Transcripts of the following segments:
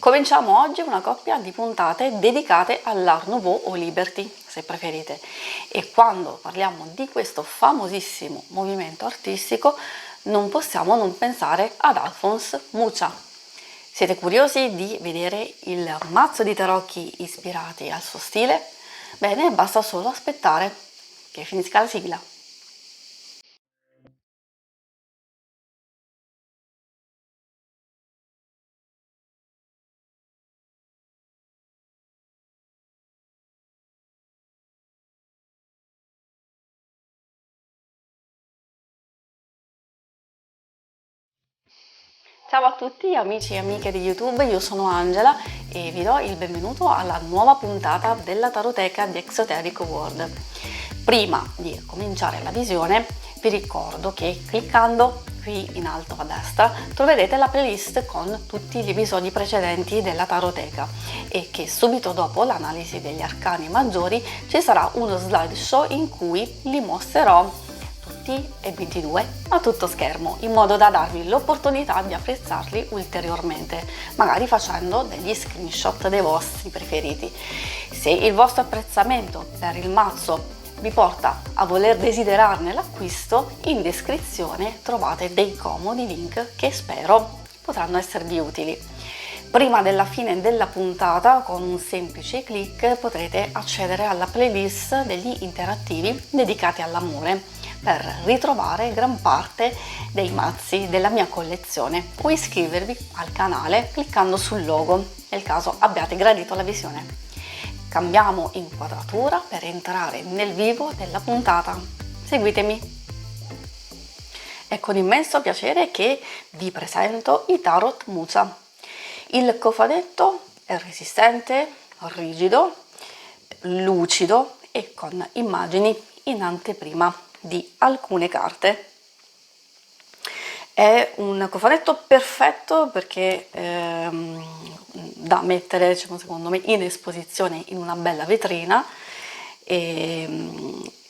Cominciamo oggi una coppia di puntate dedicate all'Art Nouveau o Liberty, se preferite. E quando parliamo di questo famosissimo movimento artistico non possiamo non pensare ad Alphonse Mucha. Siete curiosi di vedere il mazzo di tarocchi ispirati al suo stile? Bene, basta solo aspettare che finisca la sigla. Ciao a tutti amici e amiche di YouTube, io sono Angela e vi do il benvenuto alla nuova puntata della Taroteca di Exoteric World. Prima di cominciare la visione vi ricordo che cliccando qui in alto a destra troverete la playlist con tutti gli episodi precedenti della Taroteca e che subito dopo l'analisi degli arcani maggiori ci sarà uno slideshow in cui li mostrerò e 22 a tutto schermo, in modo da darvi l'opportunità di apprezzarli ulteriormente, magari facendo degli screenshot dei vostri preferiti. Se il vostro apprezzamento per il mazzo vi porta a voler desiderarne l'acquisto, in descrizione trovate dei comodi link che spero potranno esservi utili. Prima della fine della puntata, con un semplice clic, potrete accedere alla playlist degli interattivi dedicati all'amore per ritrovare gran parte dei mazzi della mia collezione o iscrivervi al canale cliccando sul logo nel caso abbiate gradito la visione. Cambiamo inquadratura per entrare nel vivo della puntata. Seguitemi! È con immenso piacere che vi presento i Tarot Mucha. Il cofanetto è resistente, rigido, lucido e con immagini in anteprima di alcune carte. È un cofanetto perfetto perché da mettere, secondo me, in esposizione in una bella vetrina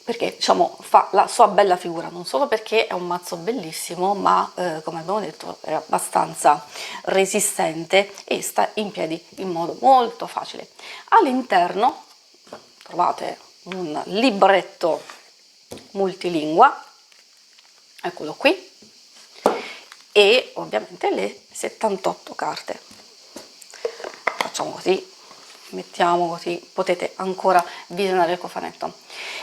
perché fa la sua bella figura, non solo perché è un mazzo bellissimo, ma come abbiamo detto è abbastanza resistente e sta in piedi in modo molto facile. All'interno trovate un libretto multilingua, eccolo qui, e ovviamente le 78 carte. Facciamo così, mettiamo così, potete ancora visionare il cofanetto.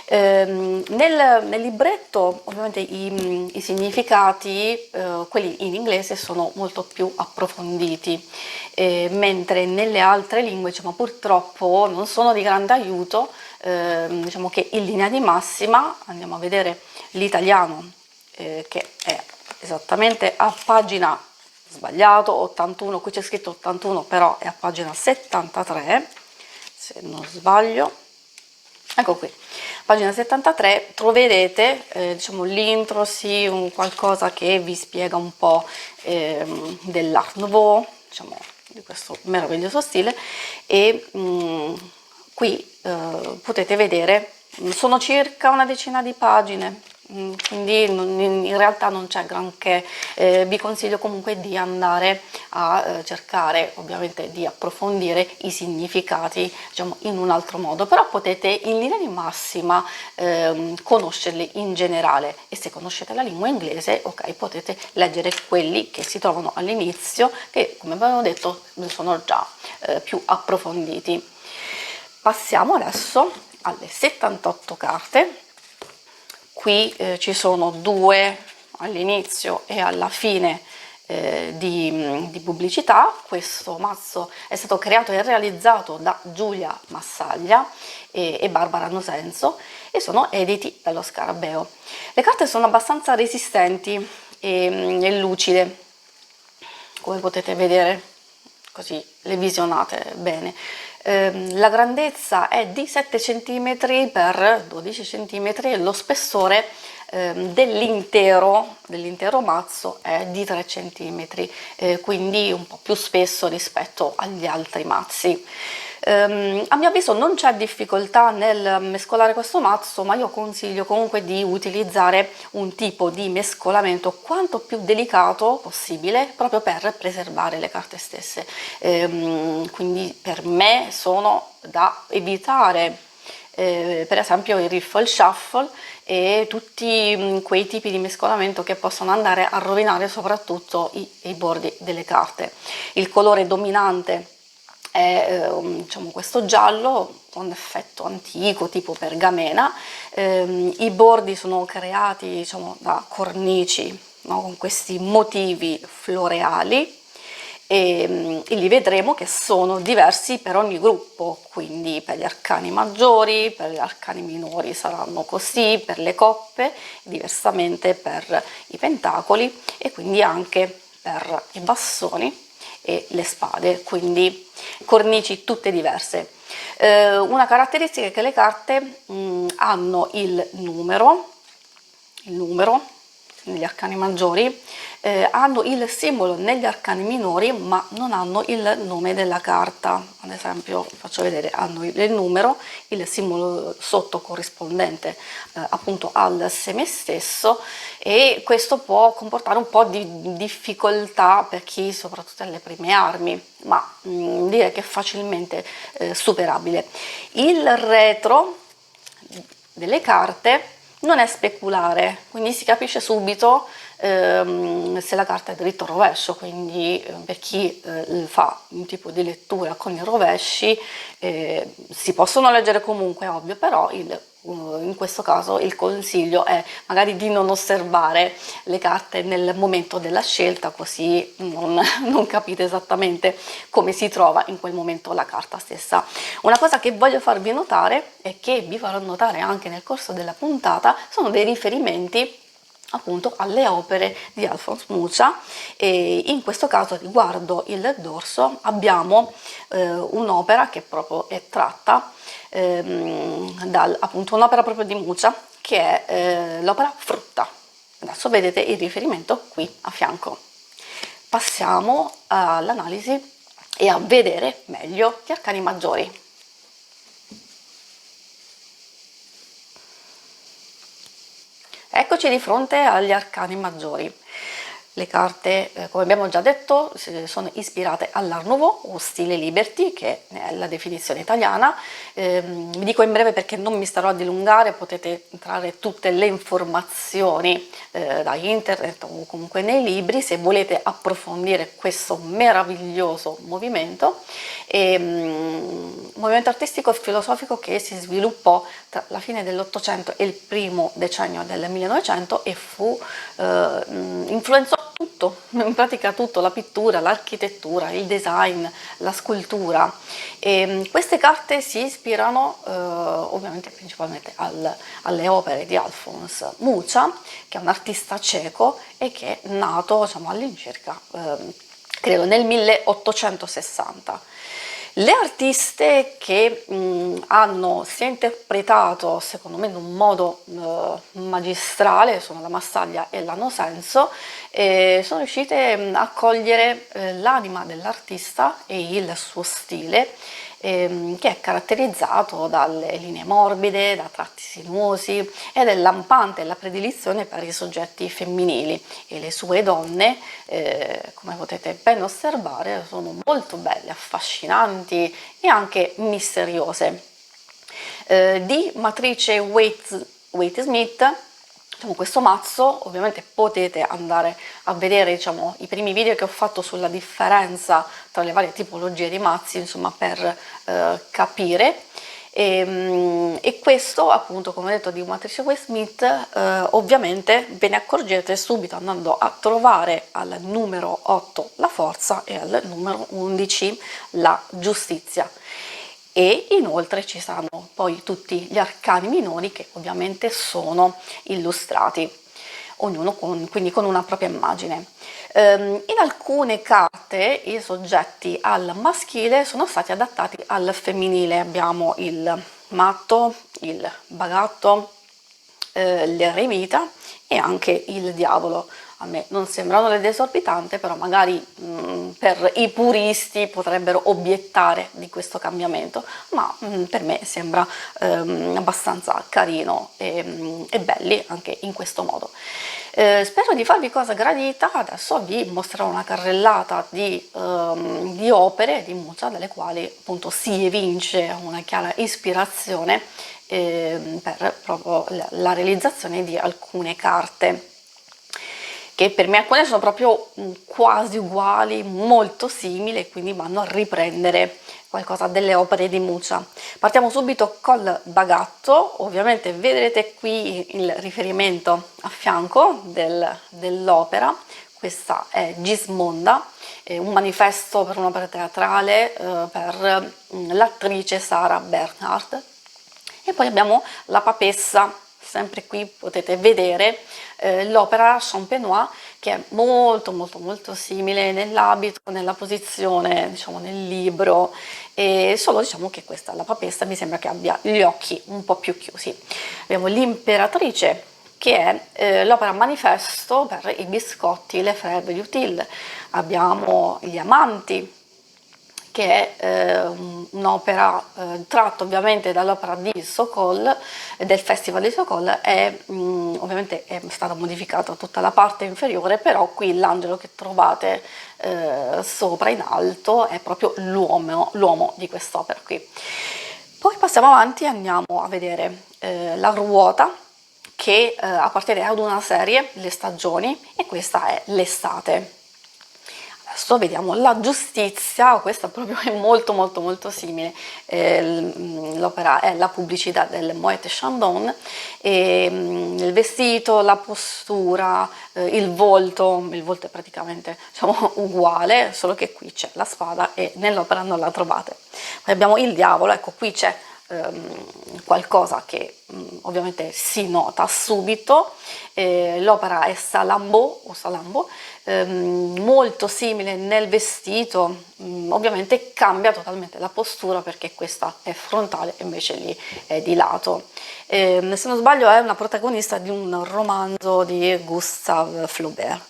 Nel libretto ovviamente i significati, quelli in inglese, sono molto più approfonditi, mentre nelle altre lingue purtroppo non sono di grande aiuto. Diciamo che in linea di massima andiamo a vedere l'italiano, che è esattamente a pagina sbagliato 81, qui c'è scritto 81 però è a pagina 73 se non sbaglio, ecco qui, pagina 73 troverete l'intro, sì, un qualcosa che vi spiega un po' dell'Art Nouveau, di questo meraviglioso stile, e qui potete vedere, sono circa una decina di pagine, quindi in realtà non c'è granché. Vi consiglio comunque di andare a cercare ovviamente di approfondire i significati in un altro modo, però potete in linea di massima conoscerli in generale, e se conoscete la lingua inglese, ok, potete leggere quelli che si trovano all'inizio, che come abbiamo detto sono già più approfonditi. Passiamo adesso alle 78 carte. Qui ci sono due all'inizio e alla fine di pubblicità. Questo mazzo è stato creato e realizzato da Giulia Massaglia e Barbara Nosenso e sono editi dallo Scarabeo. Le carte sono abbastanza resistenti e lucide, come potete vedere, così le visionate bene. La grandezza è di 7 cm x 12 cm e lo spessore dell'intero mazzo è di 3 cm, quindi un po' più spesso rispetto agli altri mazzi. A mio avviso non c'è difficoltà nel mescolare questo mazzo, ma io consiglio comunque di utilizzare un tipo di mescolamento quanto più delicato possibile, proprio per preservare le carte stesse. Quindi per me sono da evitare, per esempio il riffle shuffle e tutti quei tipi di mescolamento che possono andare a rovinare soprattutto i bordi delle carte. Il colore dominante è diciamo questo giallo con effetto antico tipo pergamena. I bordi sono creati, diciamo, da cornici, no, con questi motivi floreali, e li vedremo che sono diversi per ogni gruppo, quindi per gli arcani maggiori, per gli arcani minori saranno così, per le coppe diversamente, per i pentacoli e quindi anche per i bastoni e le spade, quindi cornici tutte diverse. Una caratteristica è che le carte hanno il numero negli arcani maggiori, hanno il simbolo negli arcani minori, ma non hanno il nome della carta. Ad esempio, faccio vedere, hanno il numero, il simbolo sotto corrispondente appunto al seme stesso, e questo può comportare un po' di difficoltà per chi soprattutto alle prime armi, ma direi che è facilmente superabile. Il retro delle carte non è speculare, quindi si capisce subito se la carta è dritto o rovescio, quindi per chi fa un tipo di lettura con i rovesci si possono leggere comunque, è ovvio, però in questo caso il consiglio è magari di non osservare le carte nel momento della scelta, così non capite esattamente come si trova in quel momento la carta stessa. Una cosa che voglio farvi notare e che vi farò notare anche nel corso della puntata sono dei riferimenti appunto alle opere di Alfons Mucha, e in questo caso riguardo il dorso abbiamo un'opera che proprio è tratta appunto un'opera proprio di Mucha, che è l'opera Frutta. Adesso vedete il riferimento qui a fianco. Passiamo all'analisi e a vedere meglio gli arcani maggiori. Eccoci di fronte agli arcani maggiori. Le carte, come abbiamo già detto, sono ispirate all'Art Nouveau o stile Liberty, che è la definizione italiana. Vi dico in breve perché non mi starò a dilungare, potete trarre tutte le informazioni da internet o comunque nei libri se volete approfondire questo meraviglioso movimento. Movimento artistico e filosofico che si sviluppò tra la fine dell'Ottocento e il primo decennio del 1900 e influenzò tutto, in pratica tutto, la pittura, l'architettura, il design, la scultura. Queste carte si ispirano ovviamente principalmente alle opere di Alfons Mucha, che è un artista ceco e che è nato, diciamo, all'incirca credo nel 1860. Le artiste che hanno sia interpretato, secondo me in un modo magistrale, sono la Massaglia e la Nosenso, sono riuscite a cogliere l'anima dell'artista e il suo stile, che è caratterizzato dalle linee morbide, da tratti sinuosi ed è lampante la predilizione per i soggetti femminili, e le sue donne, come potete ben osservare, sono molto belle, affascinanti e anche misteriose. Di matrice Waite Smith, diciamo, questo mazzo, ovviamente potete andare a vedere, diciamo, i primi video che ho fatto sulla differenza tra le varie tipologie di mazzi, insomma, per capire. E questo, appunto, come ho detto, di matrice Waite Smith, ovviamente ve ne accorgete subito andando a trovare al numero 8 la forza e al numero 11 la giustizia. E inoltre ci saranno poi tutti gli arcani minori che ovviamente sono illustrati, ognuno quindi con una propria immagine. In alcune carte i soggetti al maschile sono stati adattati al femminile, abbiamo il matto, il bagatto, l'eremita e anche il diavolo. A me non sembrano esorbitanti, però magari per i puristi potrebbero obiettare di questo cambiamento, ma per me sembra abbastanza carino e belli anche in questo modo. Spero di farvi cosa gradita. Adesso vi mostrerò una carrellata di opere di Mucha, dalle quali appunto si evince una chiara ispirazione per proprio la realizzazione di alcune carte, che per me alcune sono proprio quasi uguali, molto simili, e quindi vanno a riprendere qualcosa delle opere di Mucha. Partiamo subito col bagatto. Ovviamente vedrete qui il riferimento a fianco dell'opera. Questa è Gismonda, un manifesto per un'opera teatrale per l'attrice Sarah Bernhardt. E poi abbiamo la papessa. Sempre qui potete vedere l'opera Champenois, che è molto simile nell'abito, nella posizione, diciamo, nel libro, e solo diciamo che questa, la papessa, mi sembra che abbia gli occhi un po' più chiusi. Abbiamo l'imperatrice, che è l'opera manifesto per i biscotti Le Frères du Til. Abbiamo gli amanti, che è un'opera tratta ovviamente dall'opera di Sokol, del Festival di Sokol, e ovviamente è stata modificata tutta la parte inferiore, però qui l'angelo che trovate sopra in alto è proprio l'uomo di quest'opera qui. Poi passiamo avanti e andiamo a vedere la ruota, che appartiene ad una serie, le stagioni, e questa è l'estate. Adesso vediamo la giustizia. Questa proprio è molto simile. L'opera è la pubblicità del Moet Chandon, e il vestito, la postura, il volto è praticamente, diciamo, uguale, solo che qui c'è la spada e nell'opera non la trovate. Poi abbiamo il diavolo. Ecco, qui c'è qualcosa che ovviamente si nota subito. L'opera è Salammbô o Salammbô, molto simile nel vestito. Ovviamente cambia totalmente la postura, perché questa è frontale e invece lì è di lato. Se non sbaglio è una protagonista di un romanzo di Gustave Flaubert.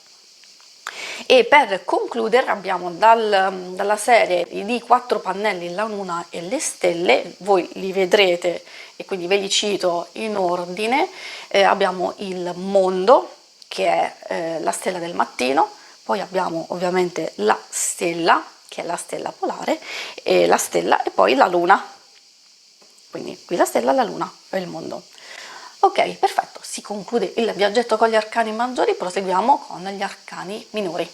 E per concludere abbiamo dalla serie di 4 pannelli La Luna e le Stelle. Voi li vedrete e quindi ve li cito in ordine. Abbiamo il mondo, che è la stella del mattino. Poi abbiamo ovviamente la stella, che è la stella polare, e la stella, e poi la luna. Quindi qui la stella, la luna e il mondo. Ok, perfetto, si conclude il viaggetto con gli arcani maggiori. Proseguiamo con gli arcani minori.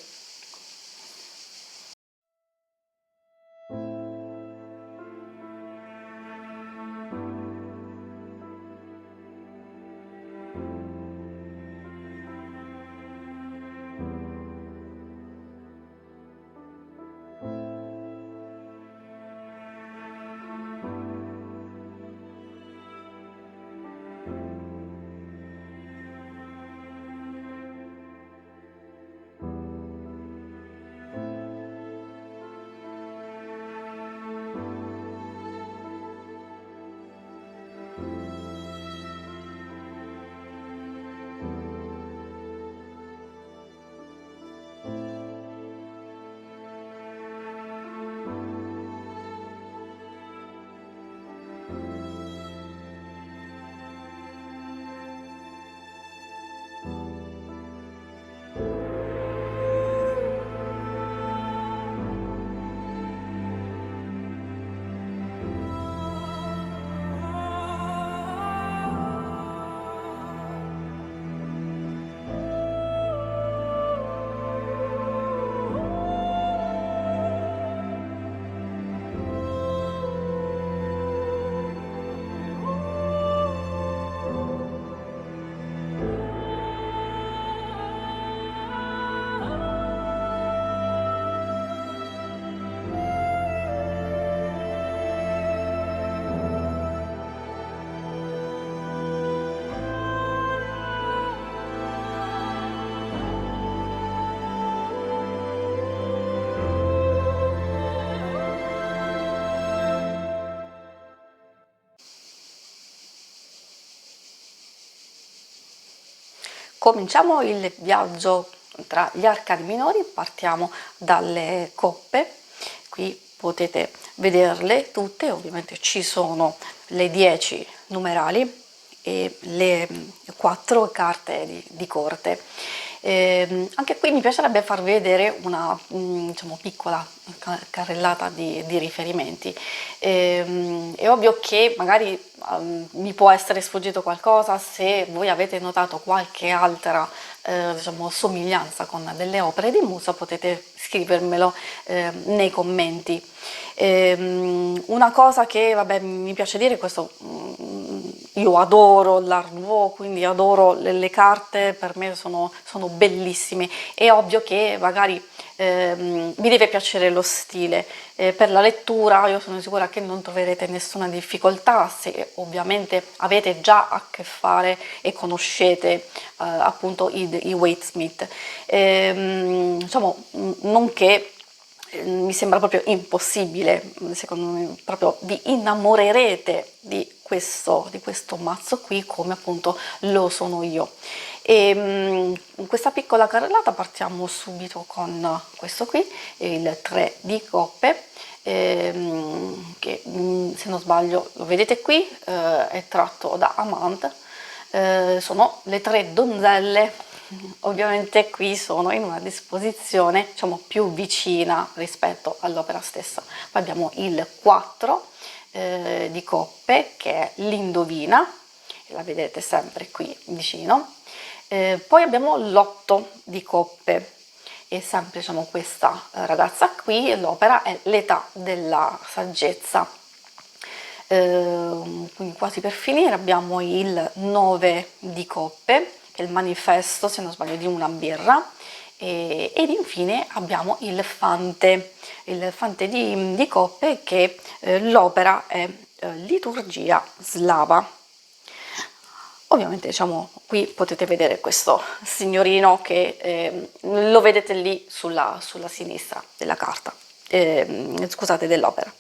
Cominciamo il viaggio tra gli arcani minori. Partiamo dalle coppe, qui potete vederle tutte, ovviamente ci sono le 10 numerali e le 4 carte di corte. Anche qui mi piacerebbe far vedere una diciamo, piccola carrellata di riferimenti. È ovvio che magari mi può essere sfuggito qualcosa. Se voi avete notato qualche altra diciamo, somiglianza con delle opere di Musa, potete scrivermelo nei commenti. Una cosa che vabbè, mi piace dire, questo io adoro l'Art Nouveau, quindi adoro le carte, per me sono bellissime. È ovvio che magari vi deve piacere lo stile. Per la lettura io sono sicura che non troverete nessuna difficoltà, se ovviamente avete già a che fare e conoscete appunto i Waite Smith. Diciamo, non che mi sembra proprio impossibile, secondo me proprio vi innamorerete di questo mazzo qui, come appunto lo sono io. E in questa piccola carrellata partiamo subito con questo qui, il 3 di coppe, che se non sbaglio lo vedete qui, è tratto da Amand. Sono le 3 donzelle. Ovviamente qui sono in una disposizione diciamo più vicina rispetto all'opera stessa. Poi abbiamo il 4 di coppe, che è l'Indovina, la vedete sempre qui vicino. Poi abbiamo l'8 di coppe, e sempre diciamo questa ragazza qui, l'opera è L'età della saggezza. Quindi quasi per finire abbiamo il 9 di coppe, che è il manifesto, se non sbaglio, di una birra, ed infine abbiamo il Fante di coppe, che l'opera è liturgia slava. Ovviamente diciamo qui potete vedere questo signorino che lo vedete lì sulla sinistra della carta, scusate, dell'opera.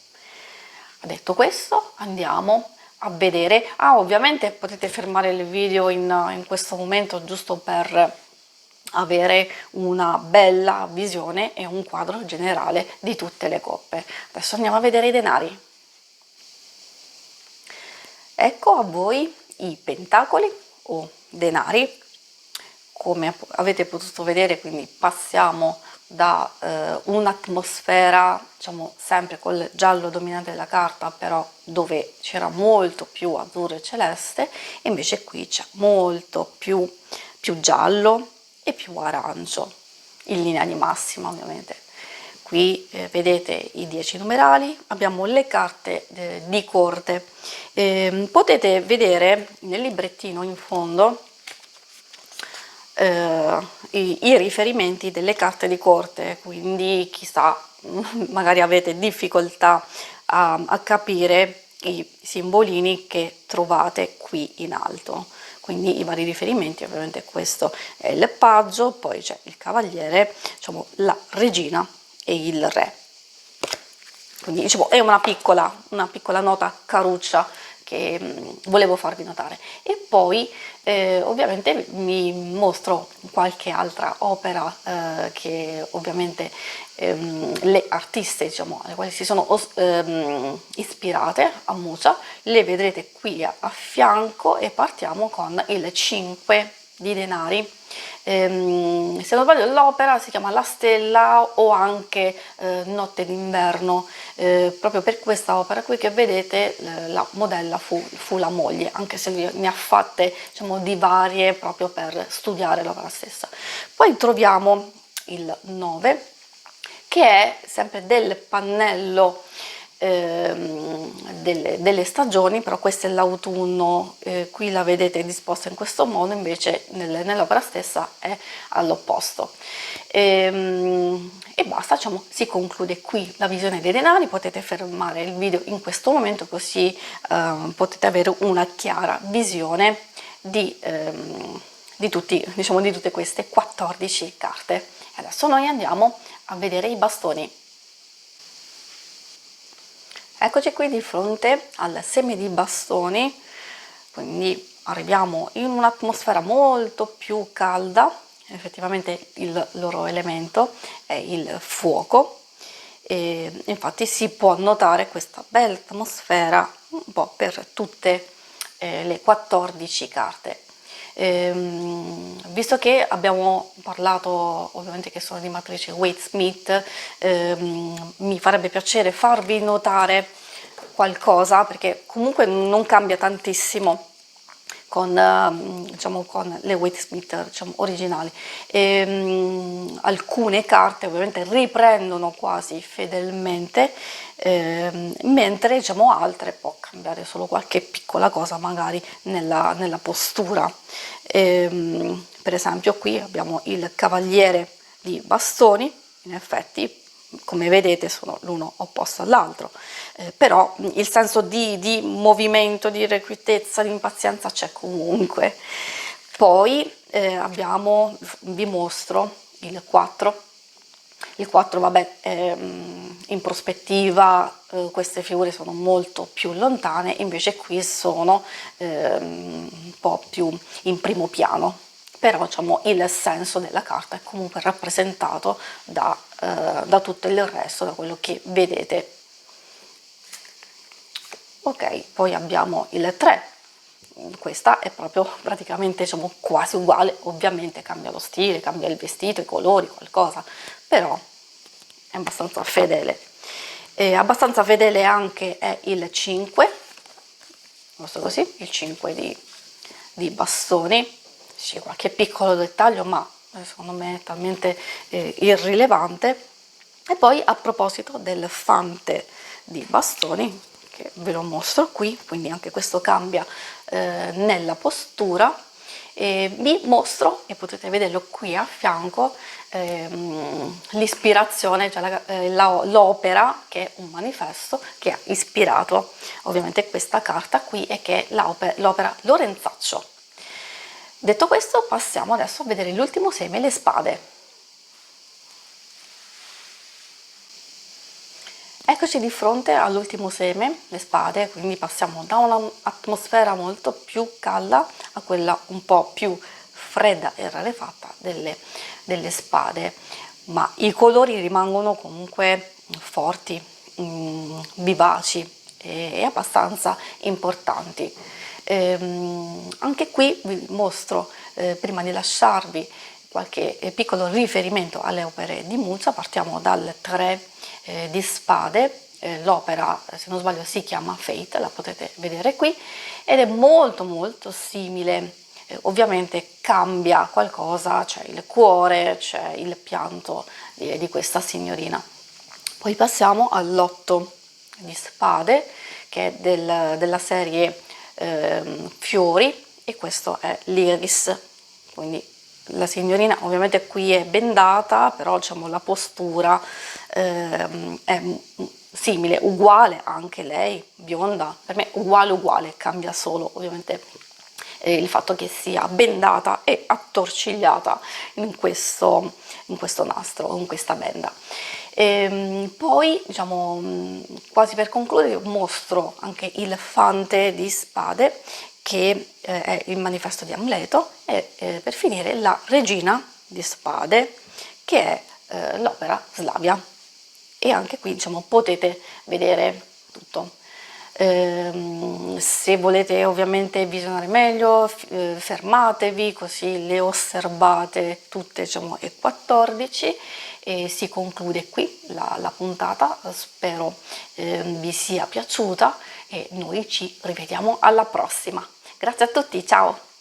Detto questo, andiamo a vedere. Ovviamente potete fermare il video in questo momento giusto per avere una bella visione e un quadro generale di tutte le coppe. Adesso andiamo a vedere i denari. Ecco a voi i pentacoli o denari. Come avete potuto vedere, quindi passiamo da un'atmosfera diciamo sempre col giallo dominante della carta, però dove c'era molto più azzurro e celeste, e invece qui c'è molto più giallo e più arancio, in linea di massima ovviamente. Qui vedete i 10 numerali, abbiamo le carte di corte. Potete vedere nel librettino in fondo i riferimenti delle carte di corte, quindi chissà, magari avete difficoltà a capire i simbolini che trovate qui in alto. Quindi i vari riferimenti, ovviamente questo è il paggio, poi c'è il cavaliere, diciamo la regina e il re. Quindi diciamo è una piccola nota caruccia che volevo farvi notare. E poi ovviamente vi mostro qualche altra opera che ovviamente le artiste diciamo alle quali si sono ispirate a Musa, le vedrete qui a fianco, e partiamo con il 5 di denari. Se non sbaglio l'opera si chiama La Stella, o anche Notte d'inverno, proprio per questa opera qui che vedete la modella fu la moglie, anche se lui ne ha fatte diciamo di varie proprio per studiare l'opera stessa. Poi troviamo il 9, che è sempre del pannello delle stagioni, però questo è l'autunno, qui la vedete disposta in questo modo, invece nell'opera stessa è all'opposto. E basta, diciamo, si conclude qui la visione dei denari. Potete fermare il video in questo momento, così potete avere una chiara visione di tutte queste 14 carte. Adesso noi andiamo a vedere i bastoni. Eccoci qui di fronte al seme di bastoni, quindi arriviamo in un'atmosfera molto più calda, effettivamente il loro elemento è il fuoco, e infatti si può notare questa bella atmosfera un po' per tutte le 14 carte. Visto che abbiamo parlato ovviamente che sono di matrice Waite Smith, mi farebbe piacere farvi notare qualcosa, perché comunque non cambia tantissimo con, diciamo, con le Waite Smith, diciamo, originali. Alcune carte ovviamente riprendono quasi fedelmente, mentre, diciamo, altre può cambiare solo qualche piccola cosa magari nella postura. Per esempio qui abbiamo il cavaliere di bastoni, in effetti come vedete sono l'uno opposto all'altro, però il senso di movimento, di irrequietezza, di impazienza c'è comunque. Poi vi mostro il 4. Il 4, vabbè, in prospettiva queste figure sono molto più lontane, invece qui sono un po' più in primo piano, però diciamo il senso della carta è comunque rappresentato da tutto il resto, da quello che vedete. Ok, poi abbiamo il 3. Questa è proprio praticamente, diciamo, quasi uguale, ovviamente cambia lo stile, cambia il vestito, i colori, qualcosa, però è abbastanza fedele. Abbastanza fedele anche è il 5, questo così, il 5 di bastoni, c'è qualche piccolo dettaglio ma secondo me è talmente irrilevante. E poi a proposito del fante di bastoni, che ve lo mostro qui, quindi anche questo cambia nella postura, vi mostro, e potete vederlo qui a fianco, l'ispirazione, cioè l'opera, che è un manifesto che ha ispirato ovviamente questa carta qui, e che è l'opera Lorenzaccio. Detto questo, passiamo adesso a vedere l'ultimo seme, le spade. Eccoci di fronte all'ultimo seme, le spade, quindi passiamo da un'atmosfera molto più calda a quella un po' più fredda e rarefatta delle spade, ma i colori rimangono comunque forti, vivaci e abbastanza importanti. Anche qui vi mostro, prima di lasciarvi qualche piccolo riferimento alle opere di Mucha. Partiamo dal 3 di spade, l'opera se non sbaglio si chiama Fate, la potete vedere qui, ed è molto molto simile, ovviamente cambia qualcosa, c'è il cuore, c'è il pianto di questa signorina. Poi passiamo all'8 di spade, che è della serie Fiori, e questo è l'Iris, quindi la signorina ovviamente qui è bendata, però diciamo la postura è simile, uguale anche lei, bionda, per me uguale, cambia solo ovviamente il fatto che sia bendata e attorcigliata in questo nastro, in questa benda. Poi, diciamo, quasi per concludere, mostro anche il fante di spade, che è il manifesto di Amleto, e per finire la regina di spade, che è l'opera Slavia. E anche qui, diciamo, potete vedere tutto. Se volete ovviamente visionare meglio, fermatevi, così le osservate tutte, diciamo, e 14, e si conclude qui la puntata. Spero vi sia piaciuta e noi ci rivediamo alla prossima. Grazie a tutti, ciao!